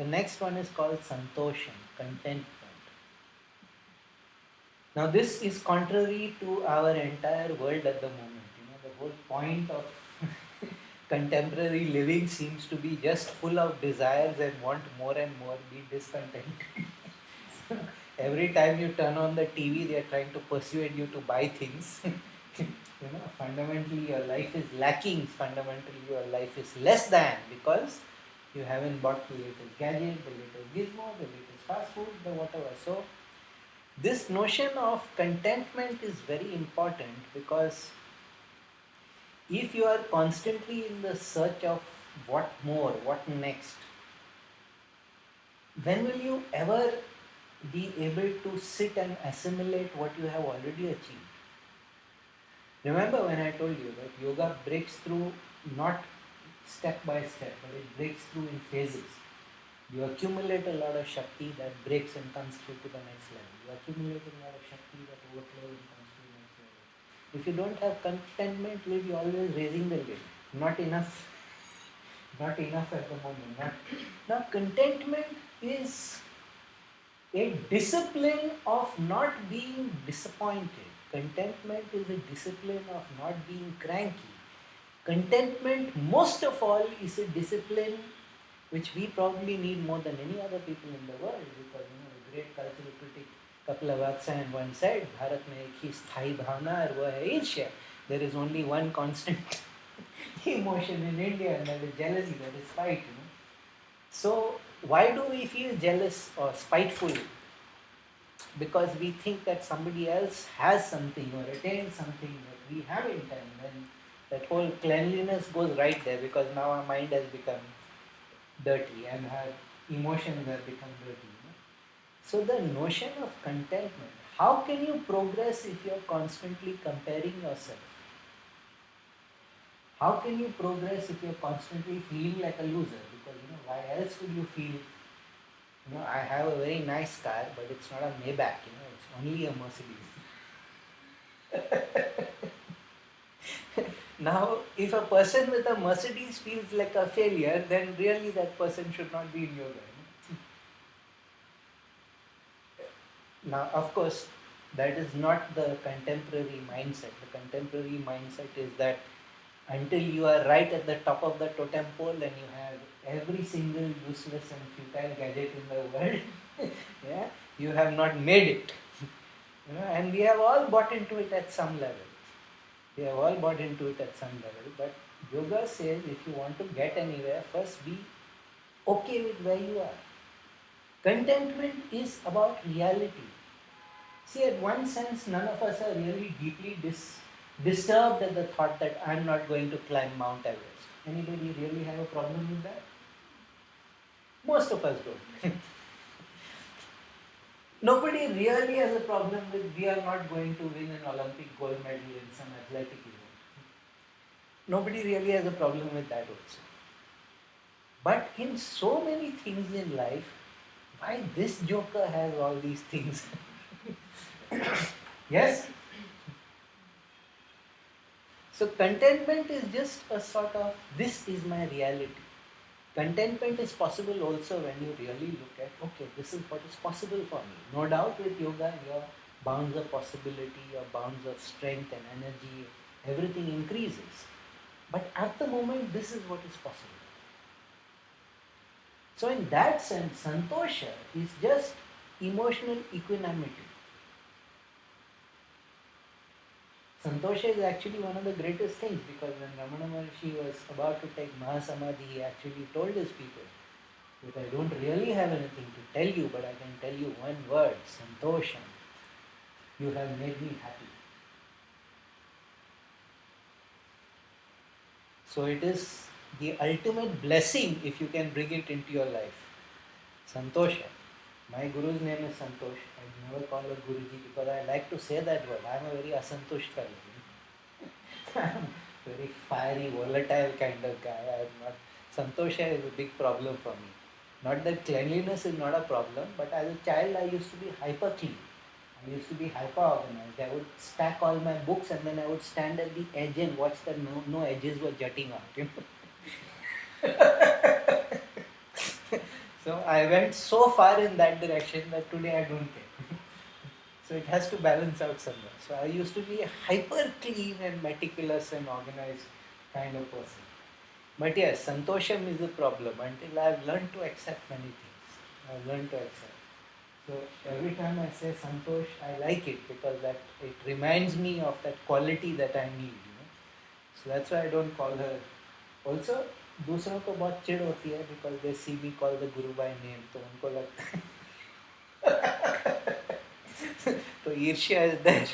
The next one is called Santosha, contentment. Now this is contrary to our entire world at the moment. The whole point of contemporary living seems to be just full of desires and want more and more, be discontent. Every time you turn on the TV, they are trying to persuade you to buy things. Fundamentally your life is lacking. Fundamentally your life is less than, because you haven't bought the latest gadget, the latest gizmo, the latest fast food, the whatever. So this notion of contentment is very important, because if you are constantly in the search of what more, what next, when will you ever be able to sit and assimilate what you have already achieved? Remember when I told you that yoga breaks through not step by step, but it breaks through in phases. You accumulate a lot of Shakti that breaks and comes through to the next level. You accumulate a lot of Shakti that overflows and comes to the next level. If you don't have contentment, you will be always raising the lid. Not enough. Not enough at the moment. Now, contentment is a discipline of not being disappointed. Contentment is a discipline of not being cranky. Contentment, most of all, is a discipline which we probably need more than any other people in the world, because the great cultural critic Kapila Vatsyayan once said, "Bharat mein ek hi sthayi bhavna aur wo hai irshya." There is only one constant emotion in India, and that is jealousy, that is spite. So why do we feel jealous or spiteful? Because we think that somebody else has something or attained something that we haven't, and then that whole cleanliness goes right there, because now our mind has become dirty and our emotions have become dirty. So the notion of contentment, how can you progress if you are constantly comparing yourself? How can you progress if you are constantly feeling like a loser? Because why else would you feel, I have a very nice car, but it's not a Maybach, it's only a Mercedes. Now, if a person with a Mercedes feels like a failure, then really that person should not be in yoga. Now, of course, that is not the contemporary mindset. The contemporary mindset is that until you are right at the top of the totem pole and you have every single useless and futile gadget in the world, yeah, you have not made it. And we have all bought into it at some level. We have all bought into it at some level. But yoga says if you want to get anywhere, first be okay with where you are. Contentment is about reality. See, at one sense, none of us are really deeply disturbed at the thought that I'm not going to climb Mount Everest. Anybody really have a problem with that? Most of us don't. Nobody really has a problem with we are not going to win an Olympic gold medal in some athletic event. Nobody really has a problem with that also. But in so many things in life, why this joker has all these things? Yes? So contentment is just a sort of, this is my reality. Contentment is possible also when you really look at, okay, this is what is possible for me. No doubt with yoga, your bounds of possibility, your bounds of strength and energy, everything increases. But at the moment, this is what is possible. So in that sense, Santosha is just emotional equanimity. Santosha is actually one of the greatest things, because when Ramana Maharshi was about to take Mahasamadhi, he actually told his people that I don't really have anything to tell you, but I can tell you one word, Santosha. You have made me happy. So it is the ultimate blessing if you can bring it into your life. Santosha. My guru's name is Santosh. I never call her Guruji because I like to say that word. I am a very asantosh fellow. I'm a very fiery, volatile kind of guy. I am not. Santosha is a big problem for me. Not that cleanliness is not a problem, but as a child I used to be hyper clean. I used to be hyper organized. I would stack all my books and then I would stand at the edge and watch that no edges were jutting out. So I went so far in that direction that today I don't care. So it has to balance out somewhere. So I used to be a hyper clean and meticulous and organized kind of person. But yes, Santosham is a problem until I've learned to accept many things. I've learned to accept. So every time I say Santosh, I like it because that it reminds me of that quality that I need. So that's why I don't call her. Also, दूसरों को बहुत चिढ़ होती है because they see me call the guru by name, तो उनको लगता है तो ईर्ष्या is there.